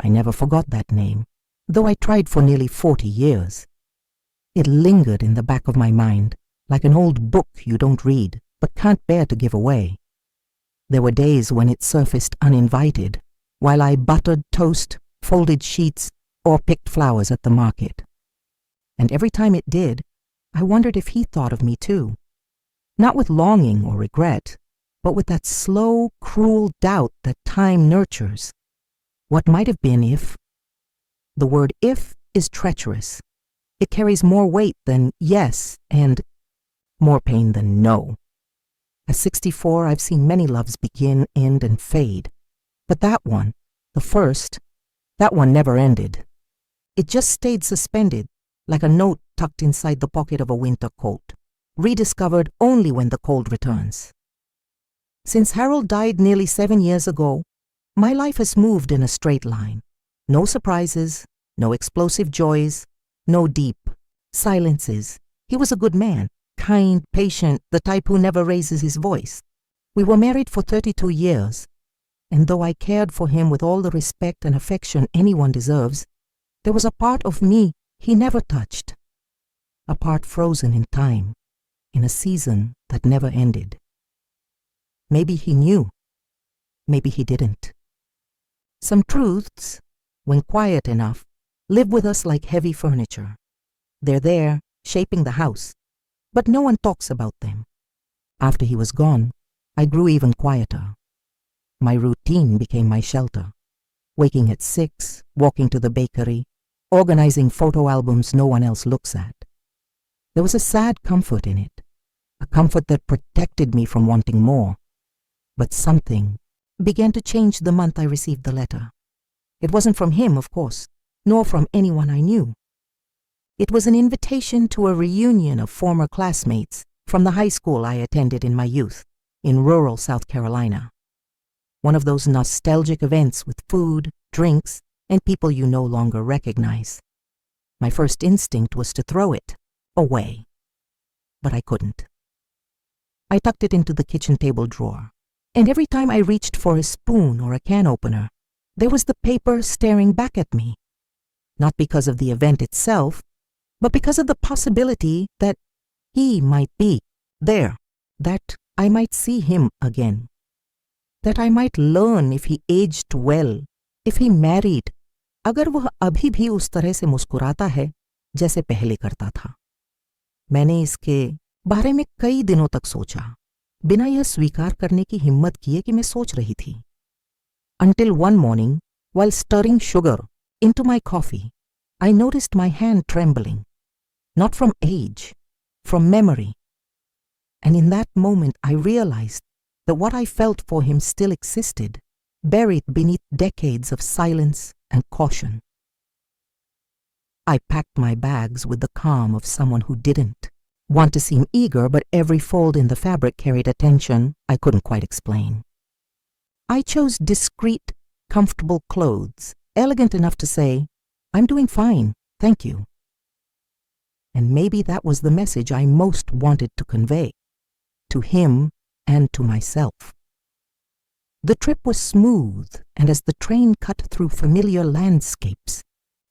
I never forgot that name, though I tried for nearly 40 years. It lingered in the back of my mind, like an old book you don't read, but can't bear to give away. There were days when it surfaced uninvited, while I buttered toast, folded sheets, or picked flowers at the market. And every time it did, I wondered if he thought of me too. Not with longing or regret, but with that slow, cruel doubt that time nurtures. What might have been if? The word if is treacherous. It carries more weight than yes and more pain than no. At 64, I've seen many loves begin, end, and fade. But that one, the first, that one never ended. It just stayed suspended, like a note tucked inside the pocket of a winter coat, rediscovered only when the cold returns. Since Harold died nearly 7 years ago, my life has moved in a straight line. No surprises, no explosive joys, no deep silences. He was a good man, kind, patient, the type who never raises his voice. We were married for 32 years, and though I cared for him with all the respect and affection anyone deserves, there was a part of me he never touched, a part frozen in time, in a season that never ended. Maybe he knew, maybe he didn't. Some truths, when quiet enough, live with us like heavy furniture. They're there, shaping the house, but no one talks about them. After he was gone, I grew even quieter. My routine became my shelter. Waking at 6, walking to the bakery, organizing photo albums no one else looks at. There was a sad comfort in it, a comfort that protected me from wanting more. But something began to change the month I received the letter. It wasn't from him, of course, nor from anyone I knew. It was an invitation to a reunion of former classmates from the high school I attended in my youth, in rural South Carolina. One of those nostalgic events with food, drinks, and people you no longer recognize. My first instinct was to throw it away, but I couldn't. I tucked it into the kitchen table drawer, and every time I reached for a spoon or a can opener, there was the paper staring back at me. Not because of the event itself, but because of the possibility that he might be there, that I might see him again, that I might learn if he aged well, if he married, अगर वह अभी भी उस तरह से मुस्कुराता है जैसे पहले करता था। मैंने इसके बारे में कई दिनों तक सोचा, बिना यह स्वीकार करने की हिम्मत किए कि मैं सोच रही थी। Until one morning, while stirring sugar into my coffee, I noticed my hand trembling, not from age, from memory. And in that moment I realized that what I felt for him still existed, buried beneath decades of silence and caution. I packed my bags with the calm of someone who didn't want to seem eager, but every fold in the fabric carried a tension I couldn't quite explain. I chose discreet, comfortable clothes, elegant enough to say, "I'm doing fine, thank you." And maybe that was the message I most wanted to convey, to him and to myself. The trip was smooth, and as the train cut through familiar landscapes,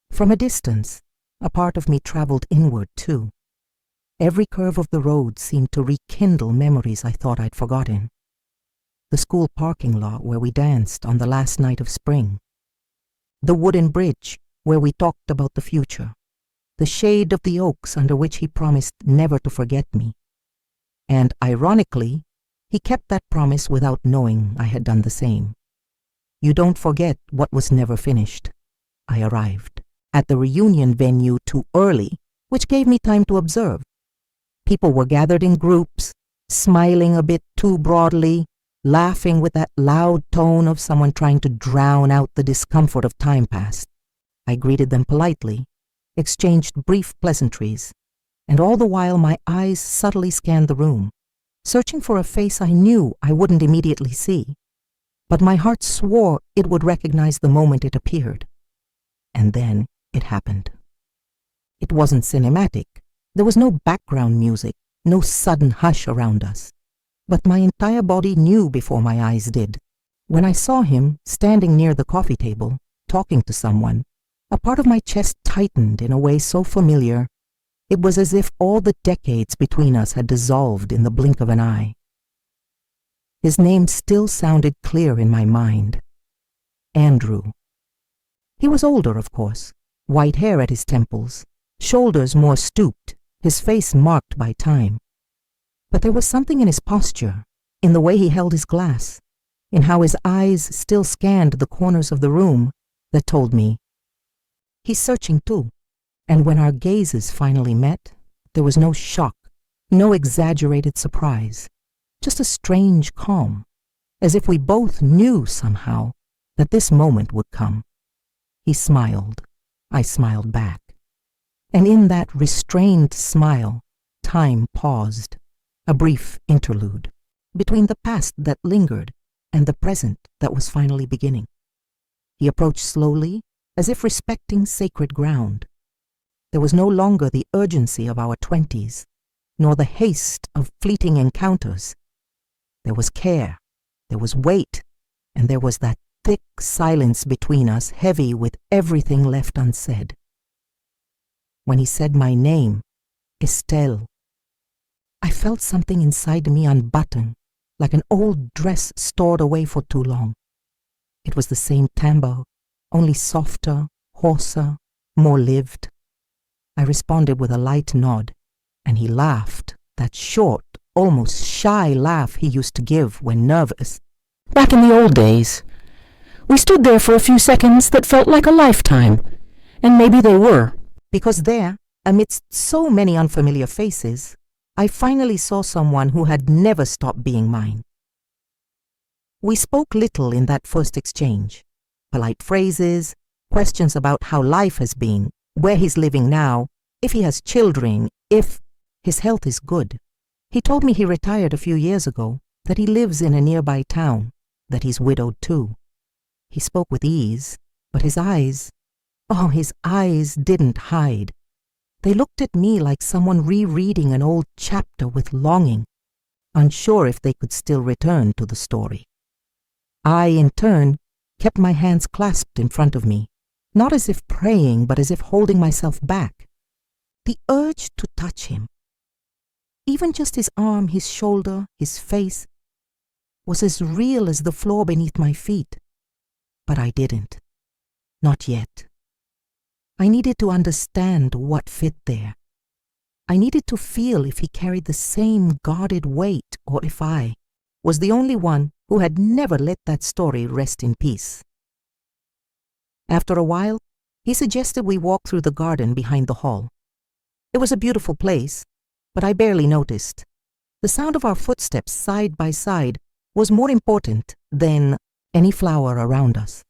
from a distance, a part of me traveled inward too. Every curve of the road seemed to rekindle memories I thought I'd forgotten. The school parking lot where we danced on the last night of spring. The wooden bridge where we talked about the future. The shade of the oaks under which he promised never to forget me. And ironically, he kept that promise without knowing I had done the same. You don't forget what was never finished. I arrived at the reunion venue too early, which gave me time to observe. People were gathered in groups, smiling a bit too broadly, laughing with that loud tone of someone trying to drown out the discomfort of time past. I greeted them politely, exchanged brief pleasantries, and all the while my eyes subtly scanned the room, searching for a face I knew I wouldn't immediately see. But my heart swore it would recognize the moment it appeared. And then it happened. It wasn't cinematic. There was no background music, no sudden hush around us. But my entire body knew before my eyes did. When I saw him standing near the coffee table, talking to someone, a part of my chest tightened in a way so familiar, it was as if all the decades between us had dissolved in the blink of an eye. His name still sounded clear in my mind. Andrew. He was older, of course, white hair at his temples, shoulders more stooped, his face marked by time. But there was something in his posture, in the way he held his glass, in how his eyes still scanned the corners of the room, that told me, he's searching too. And when our gazes finally met, there was no shock, no exaggerated surprise, just a strange calm, as if we both knew somehow that this moment would come. He smiled. I smiled back. And in that restrained smile, time paused, a brief interlude, between the past that lingered and the present that was finally beginning. He approached slowly, as if respecting sacred ground. There was no longer the urgency of our 20s, nor the haste of fleeting encounters. There was care, there was weight, and there was that thick silence between us, heavy with everything left unsaid. When he said my name, Estelle, I felt something inside me unbutton, like an old dress stored away for too long. It was the same timbre, only softer, hoarser, more lived. I responded with a light nod, and he laughed, that short, almost shy laugh he used to give when nervous. Back in the old days. We stood there for a few seconds that felt like a lifetime, and maybe they were, because there, amidst so many unfamiliar faces, I finally saw someone who had never stopped being mine. We spoke little in that first exchange. Polite phrases, questions about how life has been, where he's living now, if he has children, if his health is good. He told me he retired a few years ago, that he lives in a nearby town, that he's widowed too. He spoke with ease, but his eyes didn't hide. They looked at me like someone rereading an old chapter with longing, unsure if they could still return to the story. I, in turn, kept my hands clasped in front of me, not as if praying, but as if holding myself back. The urge to touch him, even just his arm, his shoulder, his face, was as real as the floor beneath my feet. But I didn't. Not yet. I needed to understand what fit there. I needed to feel if he carried the same guarded weight or if I was the only one who had never let that story rest in peace. After a while, he suggested we walk through the garden behind the hall. It was a beautiful place, but I barely noticed. The sound of our footsteps side by side was more important than any flower around us.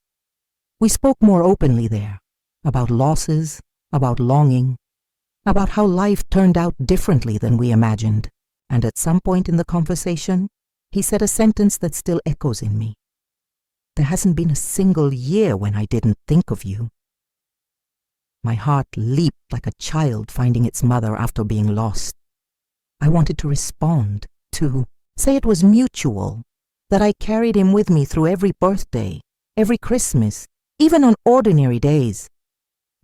We spoke more openly there, about losses, about longing, about how life turned out differently than we imagined, and at some point in the conversation, he said a sentence that still echoes in me. There hasn't been a single year when I didn't think of you. My heart leaped like a child finding its mother after being lost. I wanted to respond, to say it was mutual, that I carried him with me through every birthday, every Christmas, even on ordinary days.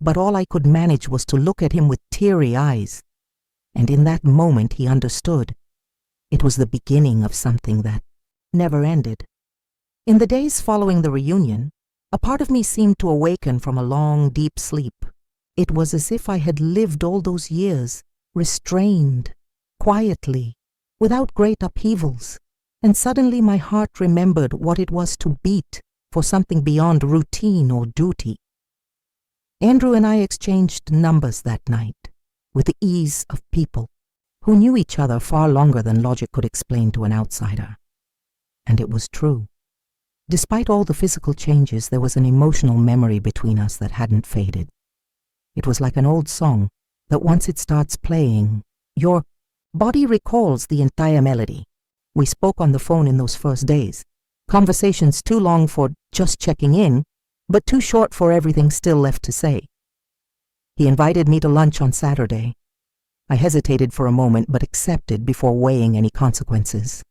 But all I could manage was to look at him with teary eyes. And in that moment he understood. It was the beginning of something that never ended. In the days following the reunion, a part of me seemed to awaken from a long, deep sleep. It was as if I had lived all those years, restrained, quietly, without great upheavals, and suddenly my heart remembered what it was to beat for something beyond routine or duty. Andrew and I exchanged numbers that night, with the ease of people who knew each other far longer than logic could explain to an outsider. And it was true. Despite all the physical changes, there was an emotional memory between us that hadn't faded. It was like an old song that once it starts playing, your body recalls the entire melody. We spoke on the phone in those first days, conversations too long for just checking in, but too short for everything still left to say. He invited me to lunch on Saturday. I hesitated for a moment, but accepted before weighing any consequences.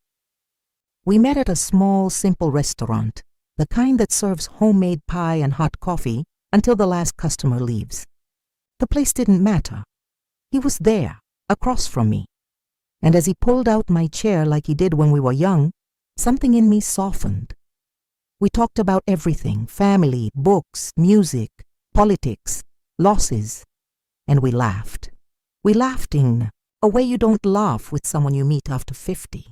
We met at a small, simple restaurant, the kind that serves homemade pie and hot coffee until the last customer leaves. The place didn't matter. He was there, across from me. And as he pulled out my chair like he did when we were young, something in me softened. We talked about everything: family, books, music, politics, losses, and we laughed. We laughed in a way you don't laugh with someone you meet after 50.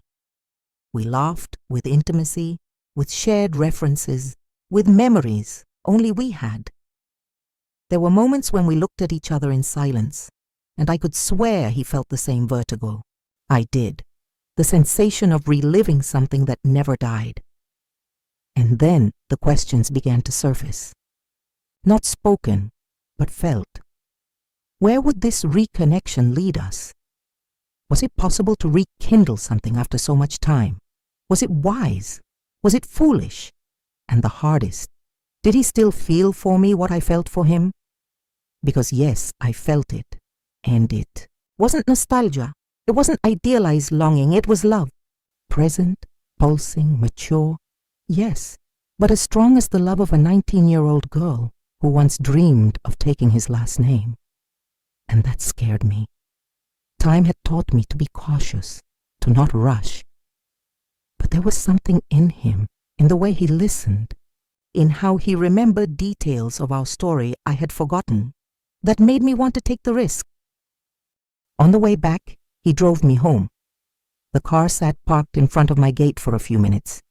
We laughed with intimacy, with shared references, with memories only we had. There were moments when we looked at each other in silence, and I could swear he felt the same vertigo. I did. The sensation of reliving something that never died. And then the questions began to surface. Not spoken, but felt. Where would this reconnection lead us? Was it possible to rekindle something after so much time? Was it wise? Was it foolish? And the hardest, did he still feel for me what I felt for him? Because yes, I felt it. And it wasn't nostalgia. It wasn't idealized longing. It was love. Present, pulsing, mature. Yes, but as strong as the love of a 19-year-old girl who once dreamed of taking his last name. And that scared me. Time had taught me to be cautious, to not rush. But there was something in him, in the way he listened, in how he remembered details of our story I had forgotten, that made me want to take the risk. On the way back, he drove me home. The car sat parked in front of my gate for a few minutes.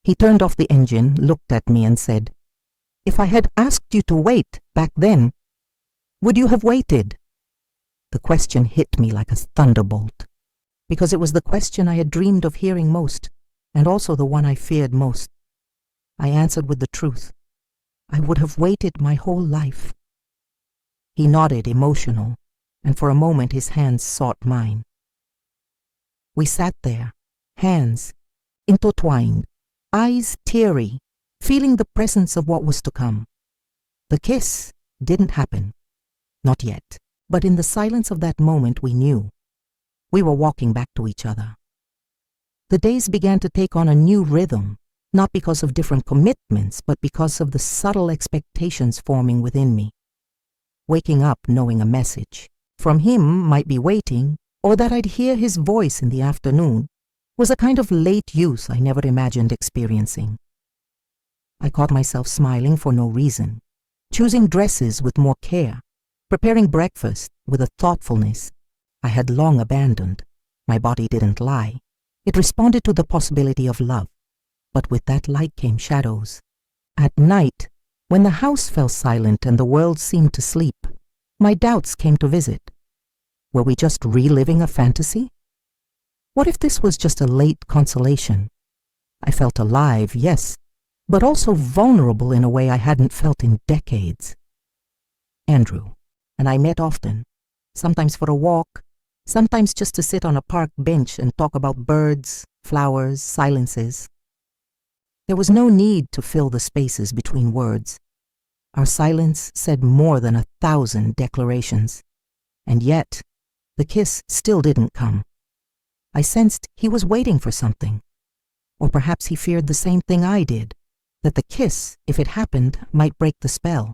He turned off the engine, looked at me and said, "If I had asked you to wait back then, would you have waited?" The question hit me like a thunderbolt, because it was the question I had dreamed of hearing most, and also the one I feared most. I answered with the truth. I would have waited my whole life. He nodded, emotional, and for a moment his hands sought mine. We sat there, hands intertwined, eyes teary, feeling the presence of what was to come. The kiss didn't happen. Not yet. But in the silence of that moment we knew. We were walking back to each other. The days began to take on a new rhythm, not because of different commitments, but because of the subtle expectations forming within me. Waking up knowing a message from him might be waiting, or that I'd hear his voice in the afternoon, was a kind of late use I never imagined experiencing. I caught myself smiling for no reason, choosing dresses with more care, preparing breakfast with a thoughtfulness I had long abandoned. My body didn't lie. It responded to the possibility of love. But with that light came shadows. At night, when the house fell silent and the world seemed to sleep, my doubts came to visit. Were we just reliving a fantasy? What if this was just a late consolation? I felt alive, yes, but also vulnerable in a way I hadn't felt in decades. Andrew and I met often, sometimes for a walk, sometimes just to sit on a park bench and talk about birds, flowers, silences. There was no need to fill the spaces between words. Our silence said more than 1,000 declarations. And yet, the kiss still didn't come. I sensed he was waiting for something. Or perhaps he feared the same thing I did, that the kiss, if it happened, might break the spell.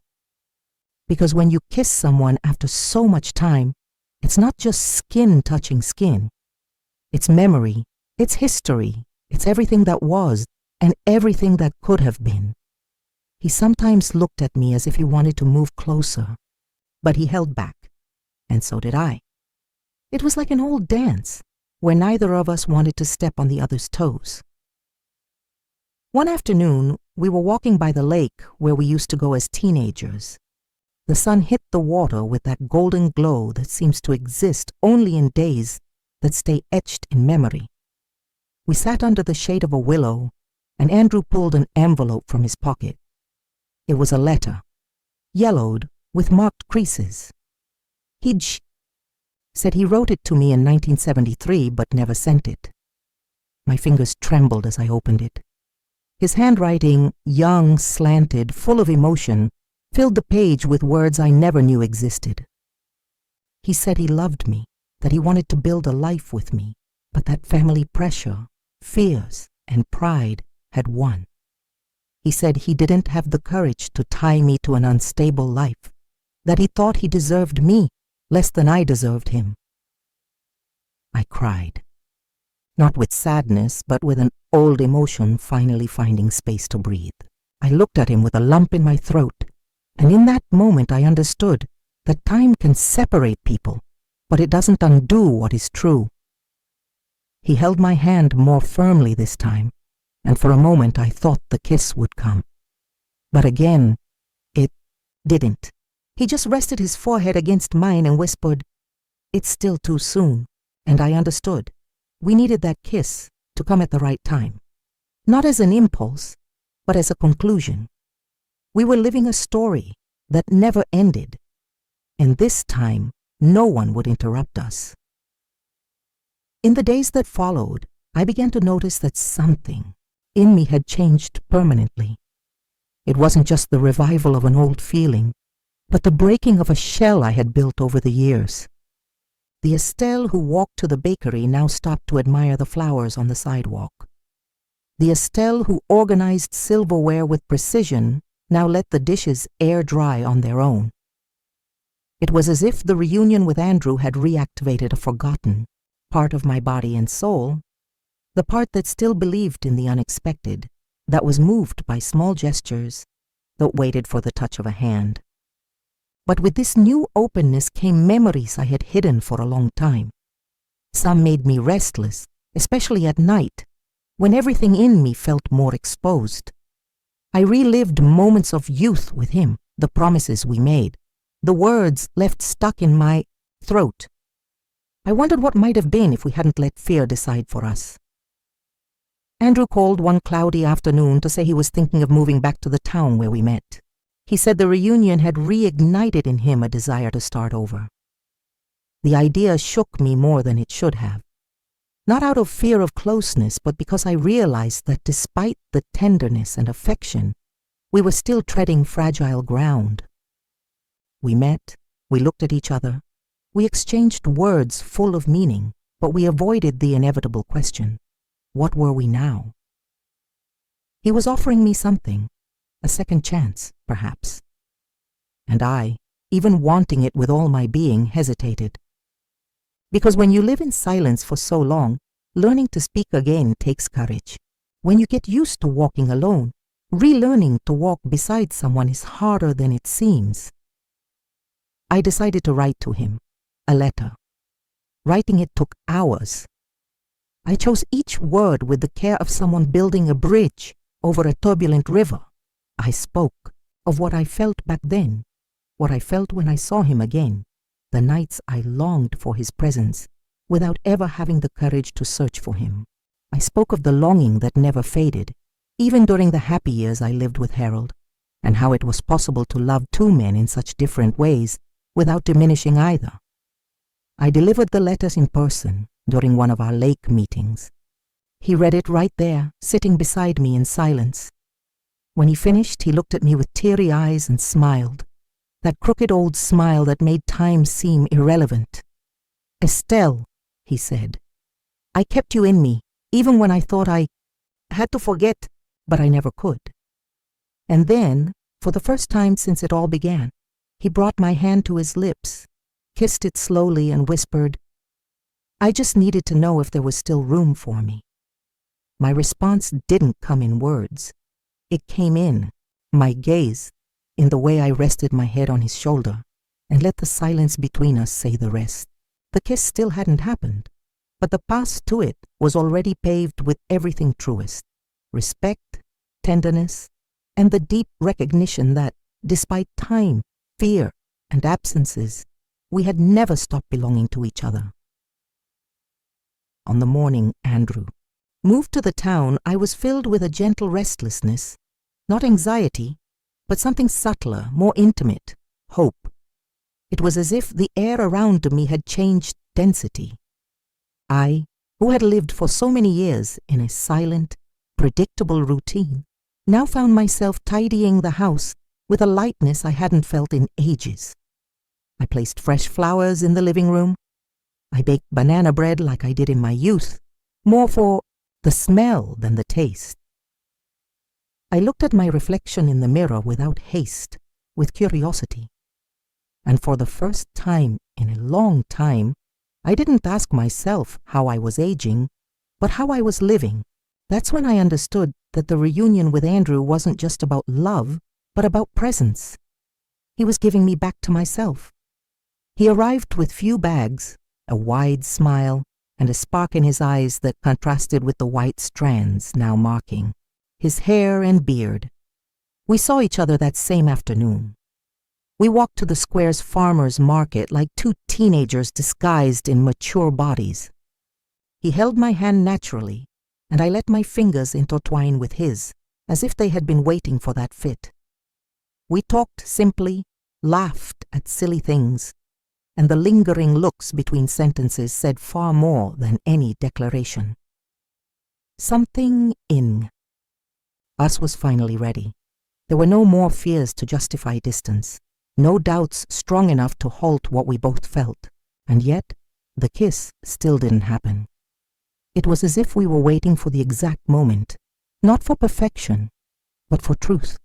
Because when you kiss someone after so much time, it's not just skin touching skin. It's memory, it's history, it's everything that was, and everything that could have been. He sometimes looked at me as if he wanted to move closer, but he held back, and so did I. It was like an old dance, where neither of us wanted to step on the other's toes. One afternoon, we were walking by the lake where we used to go as teenagers. The sun hit the water with that golden glow that seems to exist only in days that stay etched in memory. We sat under the shade of a willow, and Andrew pulled an envelope from his pocket. It was a letter, yellowed with marked creases. He'd said he wrote it to me in 1973 but never sent it. My fingers trembled as I opened it. His handwriting, young, slanted, full of emotion, filled the page with words I never knew existed. He said he loved me, that he wanted to build a life with me, but that family pressure, fears, and pride had won. He said he didn't have the courage to tie me to an unstable life, that he thought he deserved me less than I deserved him. I cried, not with sadness, but with an old emotion finally finding space to breathe. I looked at him with a lump in my throat, and in that moment I understood that time can separate people, but it doesn't undo what is true. He held my hand more firmly this time, and for a moment I thought the kiss would come. But again, it didn't. He just rested his forehead against mine and whispered, "It's still too soon," and I understood. We needed that kiss to come at the right time. Not as an impulse, but as a conclusion. We were living a story that never ended, and this time no one would interrupt us. In the days that followed, I began to notice that something in me had changed permanently. It wasn't just the revival of an old feeling, but the breaking of a shell I had built over the years. The Estelle who walked to the bakery now stopped to admire the flowers on the sidewalk. The Estelle who organized silverware with precision now let the dishes air dry on their own. It was as if the reunion with Andrew had reactivated a forgotten part of my body and soul, the part that still believed in the unexpected, that was moved by small gestures, that waited for the touch of a hand. But with this new openness came memories I had hidden for a long time. Some made me restless, especially at night, when everything in me felt more exposed. I relived moments of youth with him, the promises we made, the words left stuck in my throat. I wondered what might have been if we hadn't let fear decide for us. Andrew called one cloudy afternoon to say he was thinking of moving back to the town where we met. He said the reunion had reignited in him a desire to start over. The idea shook me more than it should have. Not out of fear of closeness, but because I realized that despite the tenderness and affection, we were still treading fragile ground. We met, we looked at each other, we exchanged words full of meaning, but we avoided the inevitable question, what were we now? He was offering me something, a second chance, perhaps. And I, even wanting it with all my being, hesitated. Because when you live in silence for so long, learning to speak again takes courage. When you get used to walking alone, relearning to walk beside someone is harder than it seems. I decided to write to him, a letter. Writing it took hours. I chose each word with the care of someone building a bridge over a turbulent river. I spoke of what I felt back then, what I felt when I saw him again, the nights I longed for his presence, without ever having the courage to search for him. I spoke of the longing that never faded, even during the happy years I lived with Harold, and how it was possible to love two men in such different ways without diminishing either. I delivered the letters in person during one of our lake meetings. He read it right there, sitting beside me in silence. When he finished, he looked at me with teary eyes and smiled, that crooked old smile that made time seem irrelevant. "Estelle," he said, "I kept you in me, even when I thought I had to forget, but I never could." And then, for the first time since it all began, he brought my hand to his lips, kissed it slowly and whispered, "I just needed to know if there was still room for me." My response didn't come in words. It came in, my gaze, in the way I rested my head on his shoulder and let the silence between us say the rest. The kiss still hadn't happened, but the path to it was already paved with everything truest: respect, tenderness, and the deep recognition that, despite time, fear, and absences, we had never stopped belonging to each other. On the morning Andrew moved to the town, I was filled with a gentle restlessness, not anxiety, but something subtler, more intimate, hope. It was as if the air around me had changed density. I, who had lived for so many years in a silent, predictable routine, now found myself tidying the house with a lightness I hadn't felt in ages. I placed fresh flowers in the living room. I baked banana bread like I did in my youth, more for the smell than the taste. I looked at my reflection in the mirror without haste, with curiosity. And for the first time in a long time, I didn't ask myself how I was aging, but how I was living. That's when I understood that the reunion with Andrew wasn't just about love, but about presence. He was giving me back to myself. He arrived with few bags, a wide smile, and a spark in his eyes that contrasted with the white strands now marking his hair and beard. We saw each other that same afternoon. We walked to the square's farmers' market like two teenagers disguised in mature bodies. He held my hand naturally, and I let my fingers intertwine with his, as if they had been waiting for that fit. We talked simply, laughed at silly things, and the lingering looks between sentences said far more than any declaration. Something in us was finally ready. There were no more fears to justify distance, no doubts strong enough to halt what we both felt, and yet the kiss still didn't happen. It was as if we were waiting for the exact moment, not for perfection, but for truth.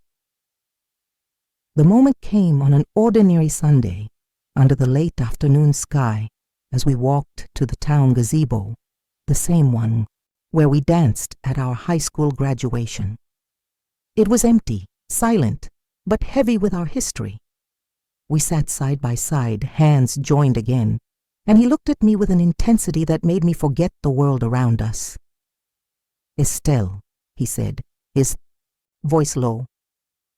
The moment came on an ordinary Sunday, under the late afternoon sky, as we walked to the town gazebo, the same one where we danced at our high school graduation. It was empty, silent, but heavy with our history. We sat side by side, hands joined again, and he looked at me with an intensity that made me forget the world around us. "Estelle," he said, his voice low.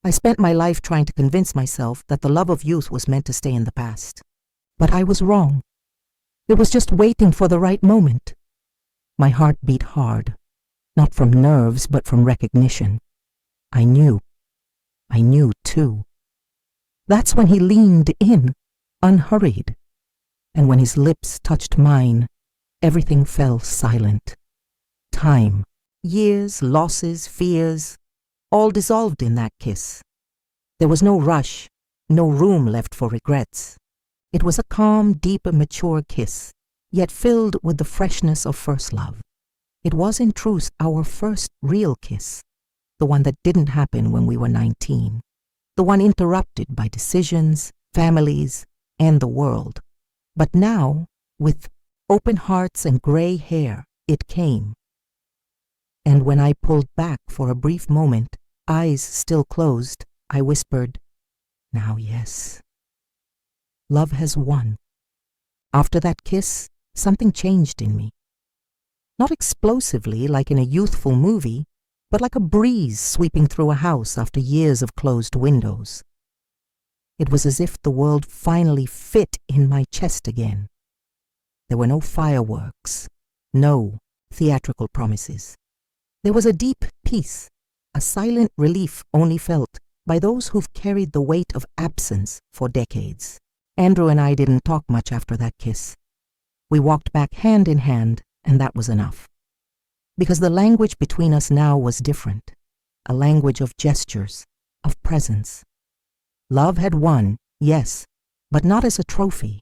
I spent my life trying to convince myself that the love of youth was meant to stay in the past. But I was wrong. It was just waiting for the right moment. My heart beat hard, not from nerves, but from recognition. I knew too. That's when he leaned in, unhurried, and when his lips touched mine, everything fell silent. Time, years, losses, fears, all dissolved in that kiss. There was no rush, no room left for regrets. It was a calm, deep, and mature kiss, yet filled with the freshness of first love. It was in truth our first real kiss, the one that didn't happen when we were 19, the one interrupted by decisions, families, and the world. But now, with open hearts and gray hair, it came. And when I pulled back for a brief moment, eyes still closed, I whispered, "Now, yes." Love has won. After that kiss, something changed in me. Not explosively like in a youthful movie, but like a breeze sweeping through a house after years of closed windows. It was as if the world finally fit in my chest again. There were no fireworks, no theatrical promises. There was a deep peace, a silent relief only felt by those who've carried the weight of absence for decades. Andrew and I didn't talk much after that kiss. We walked back hand in hand, and that was enough. Because the language between us now was different, a language of gestures, of presence. Love had won, yes, but not as a trophy.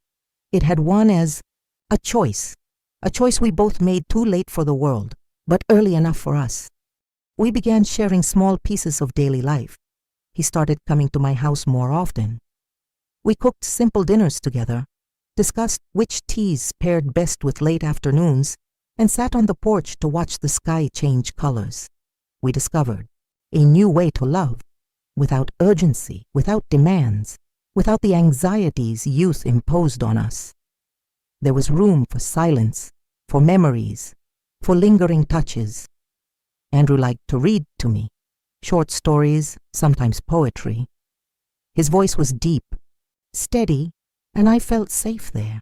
It had won as a choice we both made too late for the world, but early enough for us. We began sharing small pieces of daily life. He started coming to my house more often. We cooked simple dinners together, discussed which teas paired best with late afternoons, and sat on the porch to watch the sky change colors. We discovered a new way to love, without urgency, without demands, without the anxieties youth imposed on us. There was room for silence, for memories, for lingering touches. Andrew liked to read to me, short stories, sometimes poetry. His voice was deep, steady, and I felt safe there,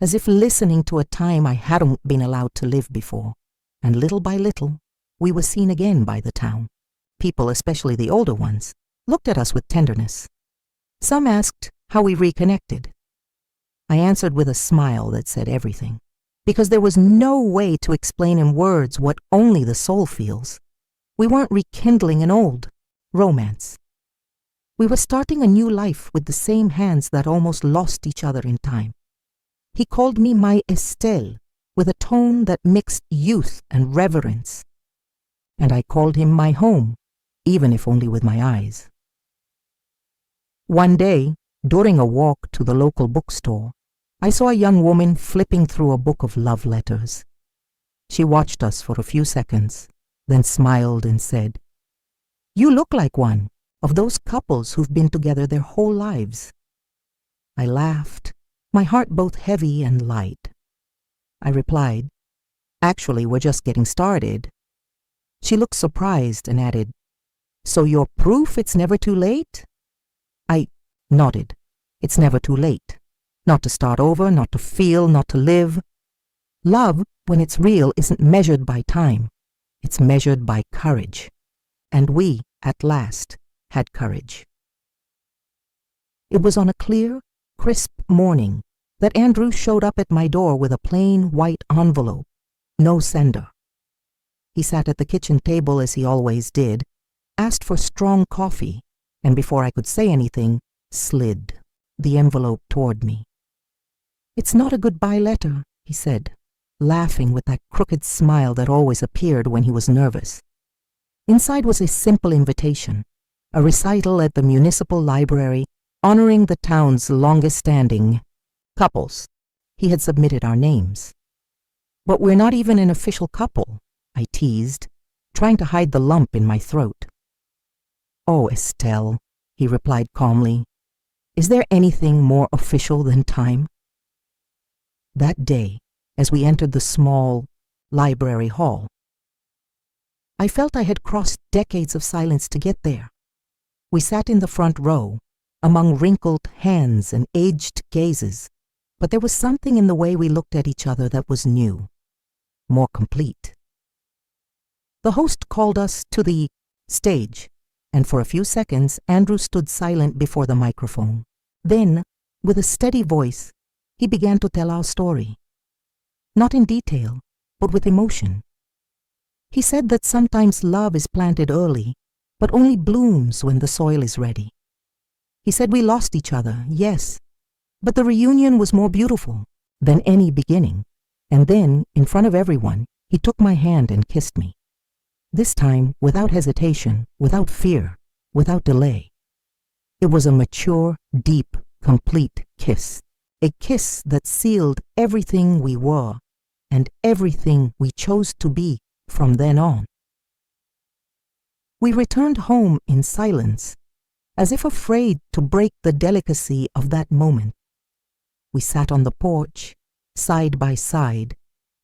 as if listening to a time I hadn't been allowed to live before. And little by little, we were seen again by the town. People, especially the older ones, looked at us with tenderness. Some asked how we reconnected. I answered with a smile that said everything, because there was no way to explain in words what only the soul feels. We weren't rekindling an old romance. We were starting a new life with the same hands that almost lost each other in time. He called me my Estelle, with a tone that mixed youth and reverence. And I called him my home, even if only with my eyes. One day, during a walk to the local bookstore, I saw a young woman flipping through a book of love letters. She watched us for a few seconds, then smiled and said, "You look like one of those couples who've been together their whole lives." I laughed, my heart both heavy and light. I replied, "Actually, we're just getting started." She looked surprised and added, "So you're proof it's never too late?" I nodded. It's never too late. Not to start over, not to feel, not to live. Love, when it's real, isn't measured by time. It's measured by courage. And we, at last, had courage. It was on a clear, crisp morning that Andrew showed up at my door with a plain white envelope, no sender. He sat at the kitchen table as he always did, asked for strong coffee, and before I could say anything, slid the envelope toward me. "It's not a goodbye letter," he said, laughing with that crooked smile that always appeared when he was nervous. Inside was a simple invitation, a recital at the municipal library honoring the town's longest-standing couples. He had submitted our names. "But we're not even an official couple," I teased, trying to hide the lump in my throat. "Oh, Estelle," he replied calmly, "is there anything more official than time?" That day, as we entered the small library hall, I felt I had crossed decades of silence to get there. We sat in the front row, among wrinkled hands and aged gazes, but there was something in the way we looked at each other that was new, more complete. The host called us to the stage, and for a few seconds Andrew stood silent before the microphone. Then, with a steady voice, he began to tell our story. Not in detail, but with emotion. He said that sometimes love is planted early, but only blooms when the soil is ready. He said we lost each other, yes, but the reunion was more beautiful than any beginning. And then, in front of everyone, he took my hand and kissed me. This time, without hesitation, without fear, without delay. It was a mature, deep, complete kiss. A kiss that sealed everything we were and everything we chose to be from then on. We returned home in silence, as if afraid to break the delicacy of that moment. We sat on the porch, side by side,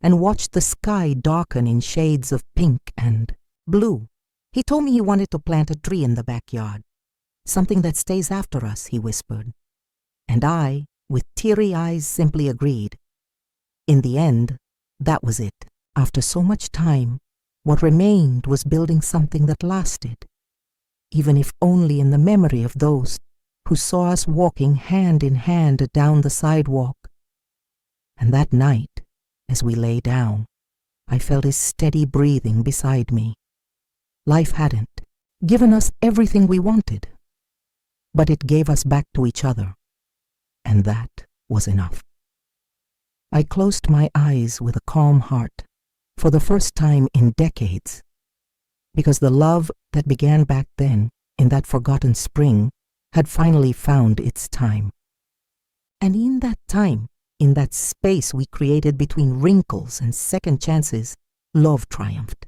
and watched the sky darken in shades of pink and blue. He told me he wanted to plant a tree in the backyard, something that stays after us, he whispered. And I, with teary eyes, simply agreed. In the end, that was it. After so much time, what remained was building something that lasted, even if only in the memory of those who saw us walking hand in hand down the sidewalk. And that night, as we lay down, I felt his steady breathing beside me. Life hadn't given us everything we wanted, but it gave us back to each other, and that was enough. I closed my eyes with a calm heart, for the first time in decades, because the love that began back then, in that forgotten spring, had finally found its time. And in that time, in that space we created between wrinkles and second chances, love triumphed.